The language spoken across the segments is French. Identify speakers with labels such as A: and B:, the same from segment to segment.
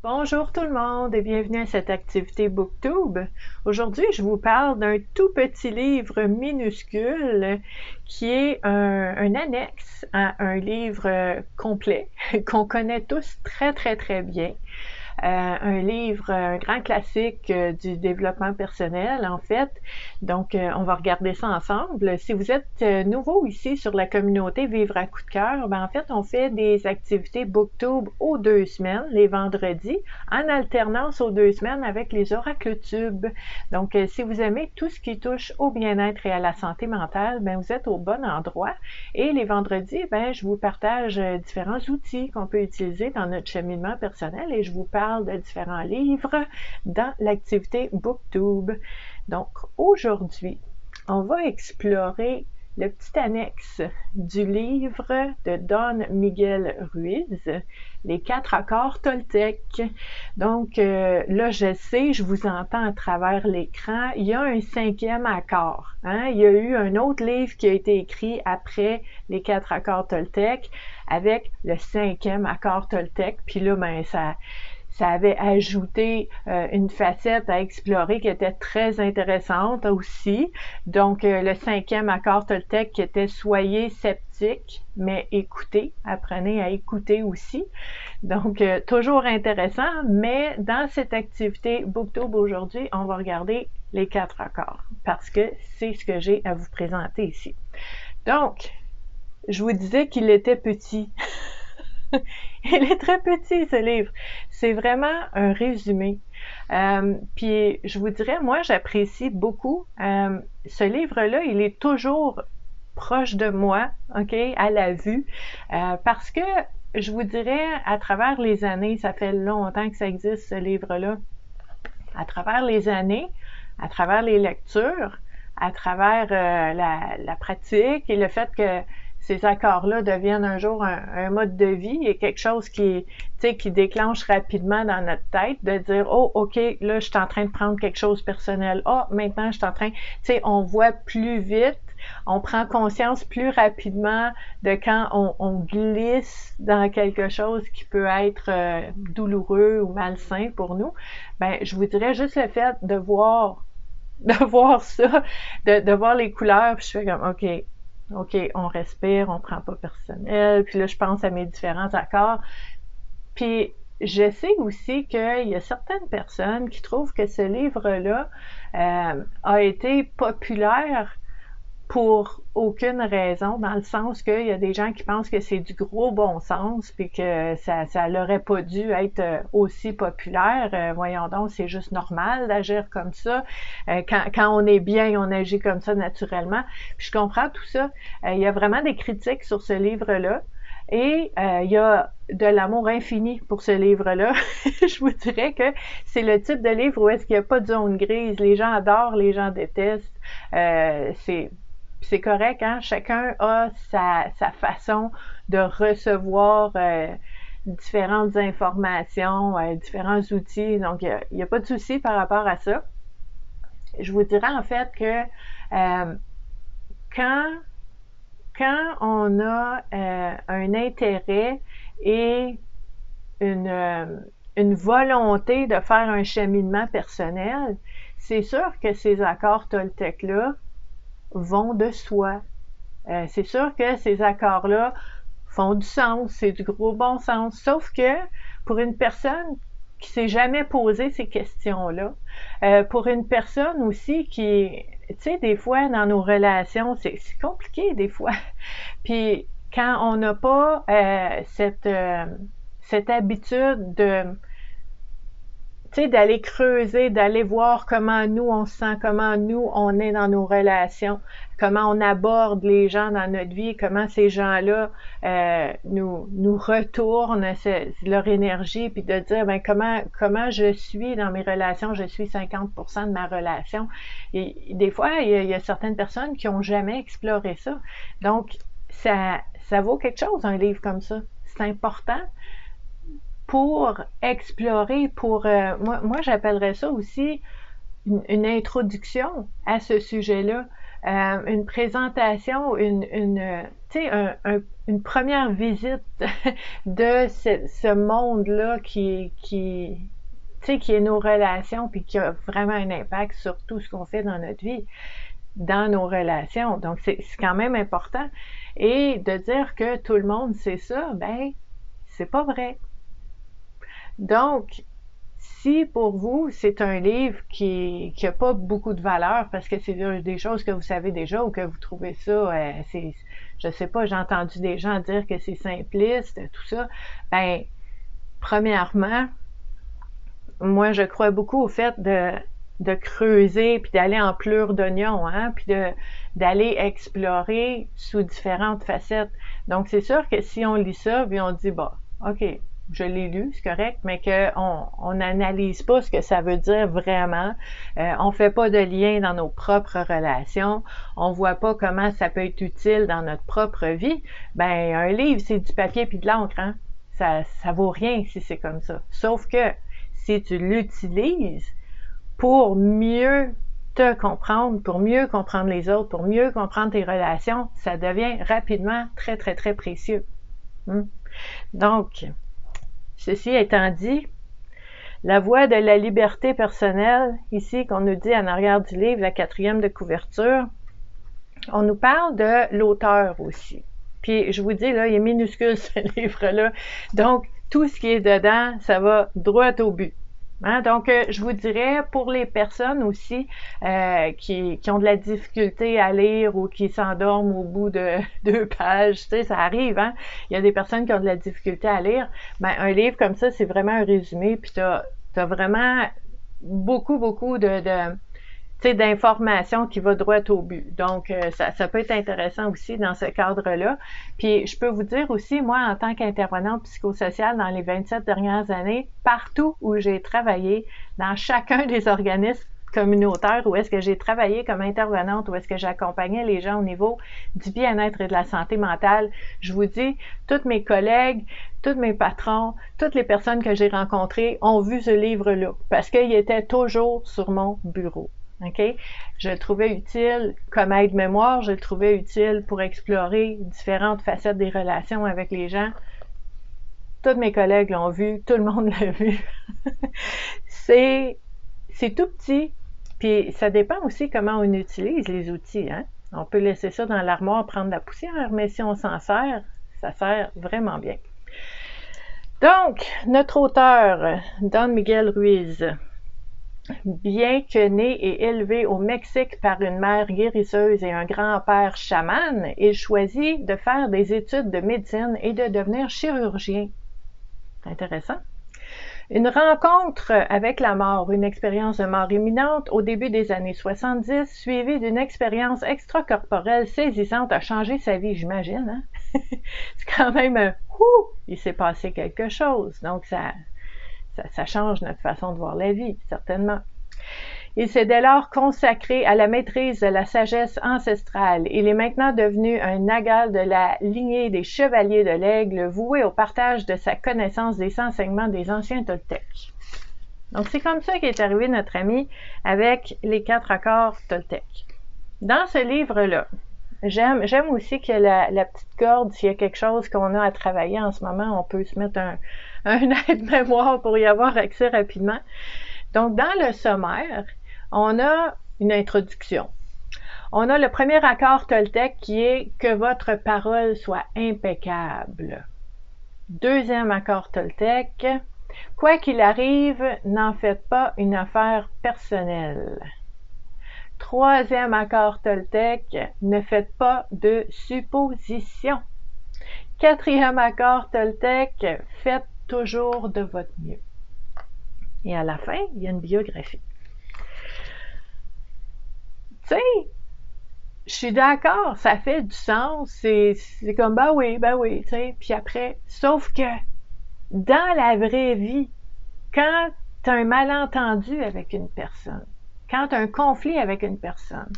A: Bonjour tout le monde et bienvenue à cette activité BookTube. Aujourd'hui, je vous parle d'un tout petit livre minuscule qui est un annexe à un livre complet qu'on connaît tous très bien. Un livre, un grand classique du développement personnel en fait. Donc, on va regarder ça ensemble. Si vous êtes nouveau ici sur la communauté Vivre à coup de cœur, en fait, on fait des activités BookTube aux 2 semaines, les vendredis, en alternance aux 2 semaines avec les oracles tubes. Donc, si vous aimez tout ce qui touche au bien-être et à la santé mentale, vous êtes au bon endroit. Et les vendredis, je vous partage différents outils qu'on peut utiliser dans notre cheminement personnel et je vous parle de différents livres dans l'activité BookTube. Donc, aujourd'hui, on va explorer le petit annexe du livre de Don Miguel Ruiz, Les 4 accords Toltec. Donc, là, je sais, je vous entends à travers l'écran, il y a un 5e accord. Il y a eu un autre livre qui a été écrit après les 4 accords Toltec avec le 5e accord Toltec. Puis là, ça avait ajouté une facette à explorer qui était très intéressante aussi. Donc, le 5e accord Toltec qui était « Soyez sceptiques, mais écoutez », apprenez à écouter aussi. Donc, toujours intéressant, mais dans cette activité BookTube aujourd'hui, on va regarder les 4 accords parce que c'est ce que j'ai à vous présenter ici. Donc, je vous disais qu'il était petit. Il est très petit, ce livre. C'est vraiment un résumé. Puis, je vous dirais, moi, j'apprécie beaucoup. Ce livre-là, il est toujours proche de moi, OK, à la vue, parce que, je vous dirais, à travers les années, ça fait longtemps que ça existe, ce livre-là, à travers les années, à travers les lectures, à travers la pratique et le fait que ces accords-là deviennent un jour un mode de vie et quelque chose qui déclenche rapidement dans notre tête, de dire « Oh, OK, là, je suis en train de prendre quelque chose personnel. Oh, maintenant, je suis en train... » Tu sais, on voit plus vite, on prend conscience plus rapidement de quand on glisse dans quelque chose qui peut être douloureux ou malsain pour nous. Je vous dirais juste le fait de voir ça, de voir les couleurs, puis je fais comme OK, on respire, on prend pas personnel, puis là, je pense à mes différents accords. Puis, je sais aussi qu'il y a certaines personnes qui trouvent que ce livre-là a été populaire pour aucune raison, dans le sens qu'il y a des gens qui pensent que c'est du gros bon sens, puis que ça n'aurait pas dû être aussi populaire. Voyons donc, c'est juste normal d'agir comme ça. Quand on est bien, on agit comme ça naturellement. Puis je comprends tout ça. Il y a vraiment des critiques sur ce livre-là. Et il y a de l'amour infini pour ce livre-là. Je vous dirais que c'est le type de livre où est-ce qu'il n'y a pas de zone grise. Les gens adorent, les gens détestent. C'est correct, hein? Chacun a sa façon de recevoir différentes informations, différents outils. Donc, il n'y a pas de souci par rapport à ça. Je vous dirais en fait que quand on a un intérêt et une volonté de faire un cheminement personnel, c'est sûr que ces accords Toltec-là vont de soi. C'est sûr que ces accords-là font du sens, c'est du gros bon sens, sauf que pour une personne qui s'est jamais posé ces questions-là, pour une personne aussi qui, tu sais, des fois dans nos relations, c'est compliqué des fois. Puis quand on n'a pas cette habitude de d'aller creuser, d'aller voir comment nous on se sent, comment nous on est dans nos relations, comment on aborde les gens dans notre vie, comment ces gens-là nous retournent leur énergie, puis de dire comment je suis dans mes relations, je suis 50% de ma relation. Et des fois, il y a certaines personnes qui n'ont jamais exploré ça. Donc, ça vaut quelque chose, un livre comme ça. C'est important pour explorer, moi j'appellerais ça aussi une introduction à ce sujet-là. une présentation, tu sais, une première visite de ce monde-là tu sais, qui est nos relations, puis qui a vraiment un impact sur tout ce qu'on fait dans notre vie, dans nos relations. Donc, c'est quand même important. Et de dire que tout le monde sait ça, ben, c'est pas vrai. Donc, si pour vous, c'est un livre qui a pas beaucoup de valeur parce que c'est des choses que vous savez déjà ou que vous trouvez ça, je sais pas, j'ai entendu des gens dire que c'est simpliste, tout ça, ben, premièrement, moi, je crois beaucoup au fait de creuser puis d'aller en pleurs d'oignon, hein, puis d'aller explorer sous différentes facettes. Donc, c'est sûr que si on lit ça, puis on dit, bah, OK, je l'ai lu, c'est correct, mais qu'on n'analyse pas ce que ça veut dire vraiment. On fait pas de lien dans nos propres relations. On voit pas comment ça peut être utile dans notre propre vie. Ben, un livre, c'est du papier puis de l'encre, hein. Ça vaut rien si c'est comme ça. Sauf que si tu l'utilises pour mieux te comprendre, pour mieux comprendre les autres, pour mieux comprendre tes relations, ça devient rapidement très, très, très précieux. Donc, ceci étant dit, la voie de la liberté personnelle, ici qu'on nous dit en arrière du livre, la 4e de couverture, on nous parle de l'auteur aussi. Puis je vous dis, là, il est minuscule ce livre-là. Donc, tout ce qui est dedans, ça va droit au but. Hein? Donc, je vous dirais, pour les personnes aussi qui ont de la difficulté à lire ou qui s'endorment au bout de 2 pages, tu sais, ça arrive, hein? Il y a des personnes qui ont de la difficulté à lire. Ben, un livre comme ça, c'est vraiment un résumé, puis t'as vraiment beaucoup d'informations qui va droit au but. Donc, ça peut être intéressant aussi dans ce cadre-là. Puis, je peux vous dire aussi, moi, en tant qu'intervenante psychosociale dans les 27 dernières années, partout où j'ai travaillé, dans chacun des organismes communautaires où est-ce que j'ai travaillé comme intervenante, où est-ce que j'accompagnais les gens au niveau du bien-être et de la santé mentale, je vous dis, tous mes collègues, tous mes patrons, toutes les personnes que j'ai rencontrées ont vu ce livre-là parce qu'il était toujours sur mon bureau. OK? Je le trouvais utile comme aide-mémoire, je le trouvais utile pour explorer différentes facettes des relations avec les gens. Tous mes collègues l'ont vu, tout le monde l'a vu. C'est tout petit, puis ça dépend aussi comment on utilise les outils, hein? On peut laisser ça dans l'armoire, prendre la poussière, mais si on s'en sert, ça sert vraiment bien. Donc, notre auteur, Don Miguel Ruiz, bien que né et élevé au Mexique par une mère guérisseuse et un grand-père chaman, il choisit de faire des études de médecine et de devenir chirurgien. C'est intéressant. Une rencontre avec la mort, une expérience de mort imminente au début des années 70, suivie d'une expérience extracorporelle saisissante, a changé sa vie, j'imagine. Hein? C'est quand même il s'est passé quelque chose. Donc, ça change notre façon de voir la vie, certainement. Il s'est dès lors consacré à la maîtrise de la sagesse ancestrale. Il est maintenant devenu un naga de la lignée des chevaliers de l'Aigle, voué au partage de sa connaissance des enseignements des anciens Toltecs. Donc, c'est comme ça qu'est arrivé notre ami avec les 4 accords Toltecs. Dans ce livre-là, j'aime aussi que la petite corde, s'il y a quelque chose qu'on a à travailler en ce moment, on peut se mettre un aide-mémoire pour y avoir accès rapidement. Donc, dans le sommaire, on a une introduction. On a le premier accord Toltec qui est « que votre parole soit impeccable ». Deuxième accord Toltec, « quoi qu'il arrive, n'en faites pas une affaire personnelle ». Troisième accord Toltec, « ne faites pas de suppositions ». Quatrième accord Toltec, « faites toujours de votre mieux ». Et à la fin, il y a une biographie. Tu sais, je suis d'accord, ça fait du sens, c'est comme, ben oui, tu sais, puis après, sauf que dans la vraie vie, quand tu as un malentendu avec une personne, quand tu as un conflit avec une personne,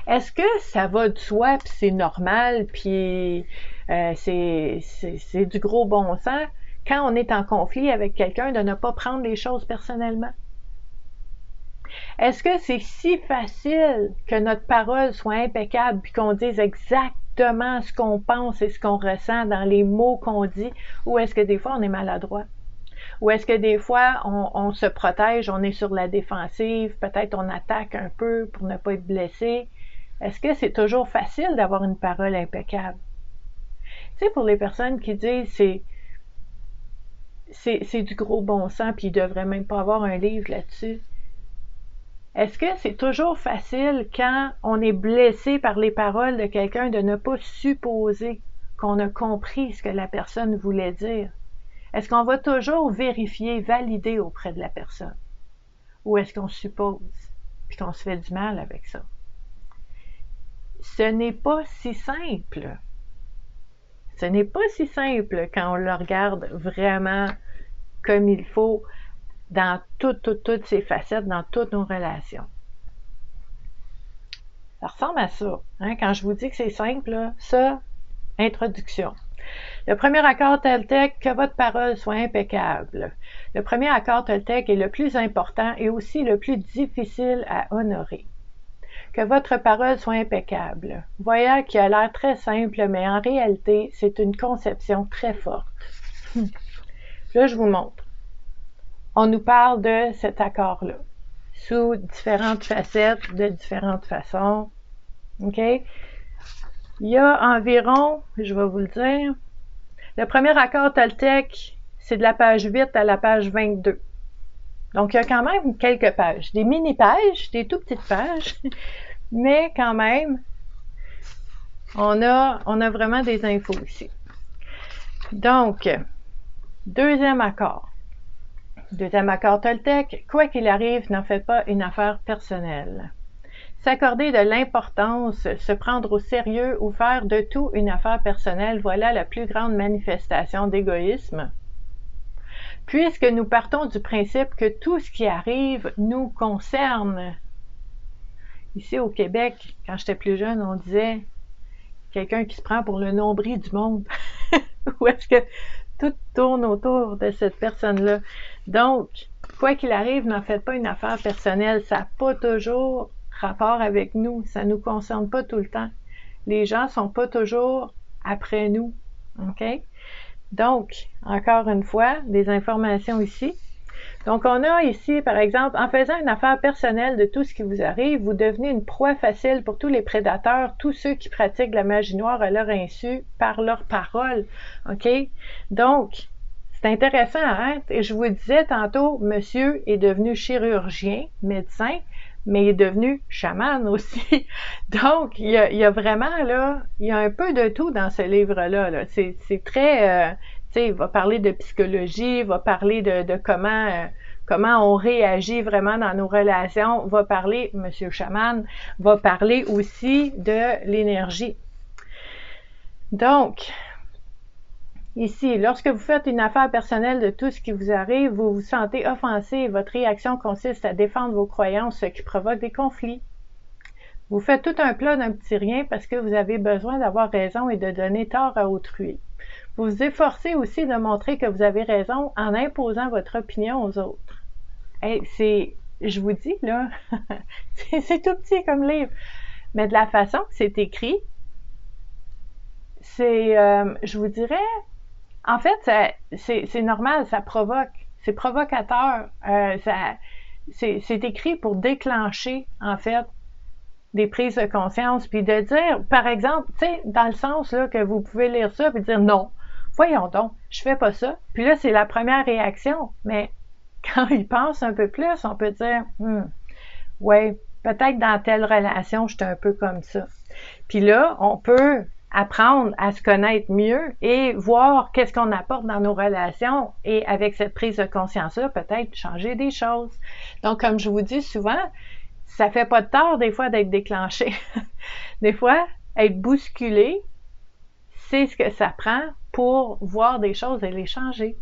A: est-ce que ça va de soi, puis c'est normal, puis c'est du gros bon sens, quand on est en conflit avec quelqu'un, de ne pas prendre les choses personnellement? Est-ce que c'est si facile que notre parole soit impeccable puis qu'on dise exactement ce qu'on pense et ce qu'on ressent dans les mots qu'on dit, ou est-ce que des fois on est maladroit? Ou est-ce que des fois on se protège, on est sur la défensive, peut-être on attaque un peu pour ne pas être blessé? Est-ce que c'est toujours facile d'avoir une parole impeccable? Tu sais, pour les personnes qui disent c'est du gros bon sens puis il devrait même pas avoir un livre là-dessus. Est-ce que c'est toujours facile quand on est blessé par les paroles de quelqu'un de ne pas supposer qu'on a compris ce que la personne voulait dire? Est-ce qu'on va toujours vérifier, valider auprès de la personne? Ou est-ce qu'on suppose puis qu'on se fait du mal avec ça? Ce n'est pas si simple. Ce n'est pas si simple quand on le regarde vraiment comme il faut dans toutes ses facettes, dans toutes nos relations. Ça ressemble à ça. Hein? Quand je vous dis que c'est simple, là, ça, introduction. Le premier accord Toltec, que votre parole soit impeccable. Le premier accord Toltec est le plus important et aussi le plus difficile à honorer. Que votre parole soit impeccable. Vous voyez qu'il a l'air très simple, mais en réalité, c'est une conception très forte. Là, je vous montre. On nous parle de cet accord-là, sous différentes facettes, de différentes façons. OK? Il y a environ, je vais vous le dire, le premier accord Toltec, c'est de la page 8 à la page 22. Donc, il y a quand même quelques pages. Des mini-pages, des tout petites pages, mais quand même, on a vraiment des infos ici. Donc, deuxième accord. Deuxième accord Toltec, quoi qu'il arrive, n'en faites pas une affaire personnelle. S'accorder de l'importance, se prendre au sérieux ou faire de tout une affaire personnelle, voilà la plus grande manifestation d'égoïsme. Puisque nous partons du principe que tout ce qui arrive nous concerne. Ici au Québec, quand j'étais plus jeune, on disait quelqu'un qui se prend pour le nombril du monde. Ou est-ce que tout tourne autour de cette personne-là? Donc, quoi qu'il arrive, n'en faites pas une affaire personnelle. Ça n'a pas toujours rapport avec nous. Ça ne nous concerne pas tout le temps. Les gens ne sont pas toujours après nous. OK? Donc, encore une fois, des informations ici. Donc, on a ici, par exemple, en faisant une affaire personnelle de tout ce qui vous arrive, vous devenez une proie facile pour tous les prédateurs, tous ceux qui pratiquent la magie noire à leur insu par leurs paroles. OK? Donc, c'est intéressant, hein? Et je vous disais tantôt, monsieur est devenu chirurgien, médecin, mais il est devenu chaman aussi. Donc, il y a vraiment, là, il y a un peu de tout dans ce livre-là. Là. C'est très... tu sais, il va parler de psychologie, il va parler de comment on réagit vraiment dans nos relations, va parler, monsieur chaman, va parler aussi de l'énergie. Donc, ici, lorsque vous faites une affaire personnelle de tout ce qui vous arrive, vous vous sentez offensé et votre réaction consiste à défendre vos croyances, ce qui provoque des conflits. Vous faites tout un plat d'un petit rien parce que vous avez besoin d'avoir raison et de donner tort à autrui. Vous vous efforcez aussi de montrer que vous avez raison en imposant votre opinion aux autres. Hey, je vous dis, là, c'est tout petit comme livre, mais de la façon que c'est écrit, je vous dirais, en fait, c'est normal, ça provoque, c'est provocateur, c'est écrit pour déclencher, en fait, des prises de conscience, puis de dire, par exemple, tu sais, dans le sens là que vous pouvez lire ça puis dire non, voyons donc, je fais pas ça. Puis là, c'est la première réaction, mais quand il pense un peu plus, on peut dire, ouais, peut-être dans telle relation, j'étais un peu comme ça. Puis là, on peut apprendre à se connaître mieux et voir qu'est-ce qu'on apporte dans nos relations et avec cette prise de conscience-là, peut-être changer des choses. Donc, comme je vous dis souvent, ça fait pas de tort des fois d'être déclenché. Des fois, être bousculé, c'est ce que ça prend pour voir des choses et les changer.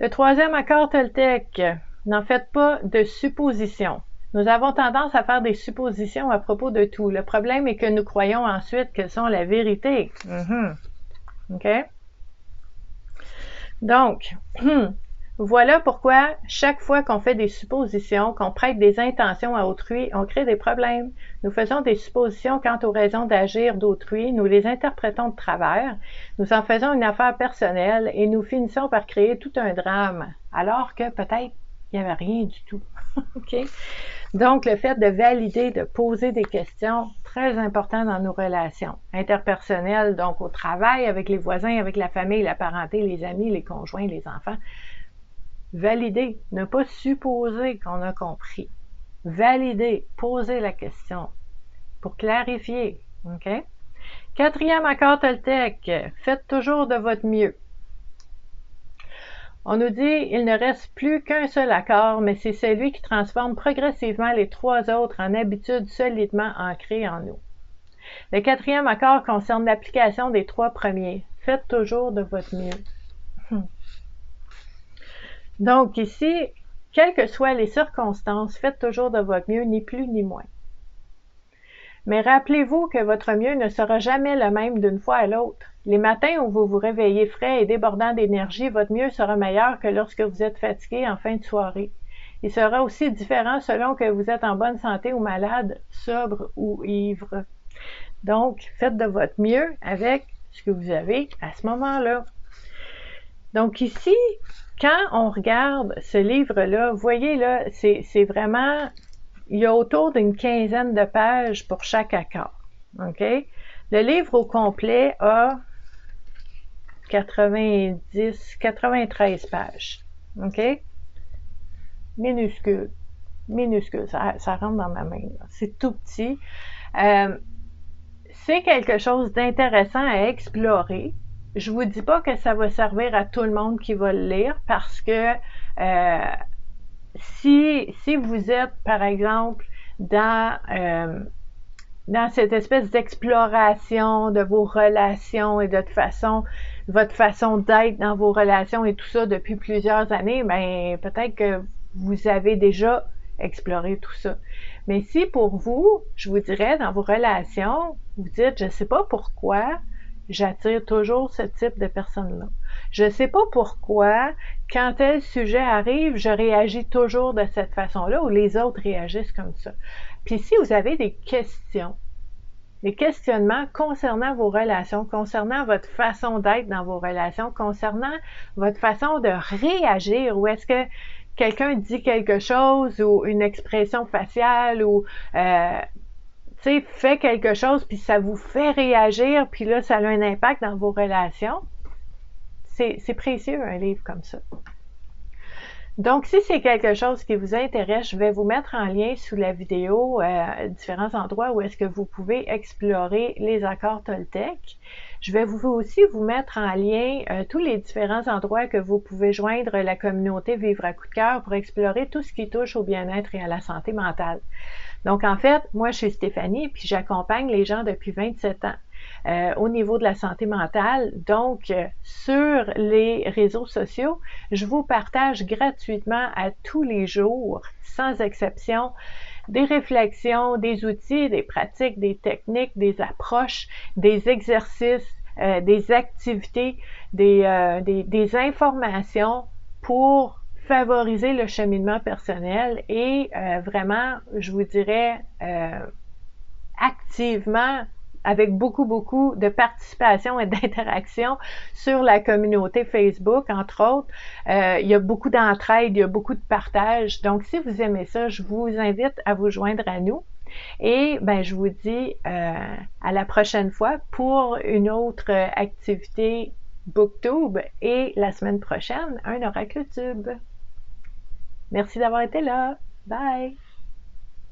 A: Le troisième accord Toltec, n'en faites pas de suppositions. Nous avons tendance à faire des suppositions à propos de tout. Le problème est que nous croyons ensuite qu'elles sont la vérité. OK? Donc, Voilà pourquoi chaque fois qu'on fait des suppositions, qu'on prête des intentions à autrui, on crée des problèmes. Nous faisons des suppositions quant aux raisons d'agir d'autrui, nous les interprétons de travers, nous en faisons une affaire personnelle et nous finissons par créer tout un drame, alors que peut-être il n'y avait rien du tout. OK? Donc, le fait de valider, de poser des questions, très important dans nos relations interpersonnelles, donc au travail, avec les voisins, avec la famille, la parenté, les amis, les conjoints, les enfants. Valider, ne pas supposer qu'on a compris. Valider, poser la question pour clarifier. OK? 4e accord Toltec, faites toujours de votre mieux. On nous dit, il ne reste plus qu'un seul accord, mais c'est celui qui transforme progressivement les 3 autres en habitudes solidement ancrées en nous. Le 4e accord concerne l'application des 3 premiers. Faites toujours de votre mieux. Donc ici, quelles que soient les circonstances, faites toujours de votre mieux, ni plus ni moins. Mais rappelez-vous que votre mieux ne sera jamais le même d'une fois à l'autre. Les matins où vous vous réveillez frais et débordant d'énergie, votre mieux sera meilleur que lorsque vous êtes fatigué en fin de soirée. Il sera aussi différent selon que vous êtes en bonne santé ou malade, sobre ou ivre. Donc, faites de votre mieux avec ce que vous avez à ce moment-là. Donc ici, quand on regarde ce livre-là, vous voyez là, c'est vraiment, il y a autour d'une 15aine de pages pour chaque accord. OK? Le livre au complet a 93 pages. OK? Minuscule. Minuscule. Ça rentre dans ma main. C'est tout petit. C'est quelque chose d'intéressant à explorer. Je vous dis pas que ça va servir à tout le monde qui va le lire parce que si vous êtes, par exemple, dans cette espèce d'exploration de vos relations et de votre façon d'être dans vos relations et tout ça depuis plusieurs années, ben peut-être que vous avez déjà exploré tout ça. Mais si pour vous, je vous dirais, dans vos relations, vous dites, je ne sais pas pourquoi, j'attire toujours ce type de personne-là. Je ne sais pas pourquoi, quand tel sujet arrive, je réagis toujours de cette façon-là ou les autres réagissent comme ça. Puis si vous avez des questions, des questionnements concernant vos relations, concernant votre façon d'être dans vos relations, concernant votre façon de réagir, ou est-ce que quelqu'un dit quelque chose ou une expression faciale ou fait quelque chose, puis ça vous fait réagir, puis là, ça a un impact dans vos relations. C'est précieux, un livre comme ça. Donc, si c'est quelque chose qui vous intéresse, je vais vous mettre en lien sous la vidéo différents endroits où est-ce que vous pouvez explorer les accords Toltec. Je vais aussi vous mettre en lien tous les différents endroits que vous pouvez joindre la communauté Vivre à coup de cœur pour explorer tout ce qui touche au bien-être et à la santé mentale. Donc, en fait, moi, je suis Stéphanie, puis j'accompagne les gens depuis 27 ans. Au niveau de la santé mentale. Donc, sur les réseaux sociaux, je vous partage gratuitement à tous les jours, sans exception, des réflexions, des outils, des pratiques, des techniques, des approches, des exercices, des activités, des informations pour favoriser le cheminement personnel et vraiment, je vous dirais, activement, avec beaucoup de participation et d'interaction sur la communauté Facebook, entre autres. Il y a beaucoup d'entraide, il y a beaucoup de partage. Donc, si vous aimez ça, je vous invite à vous joindre à nous. Et ben, je vous dis à la prochaine fois pour une autre activité BookTube et la semaine prochaine, un OracleTube. Merci d'avoir été là. Bye!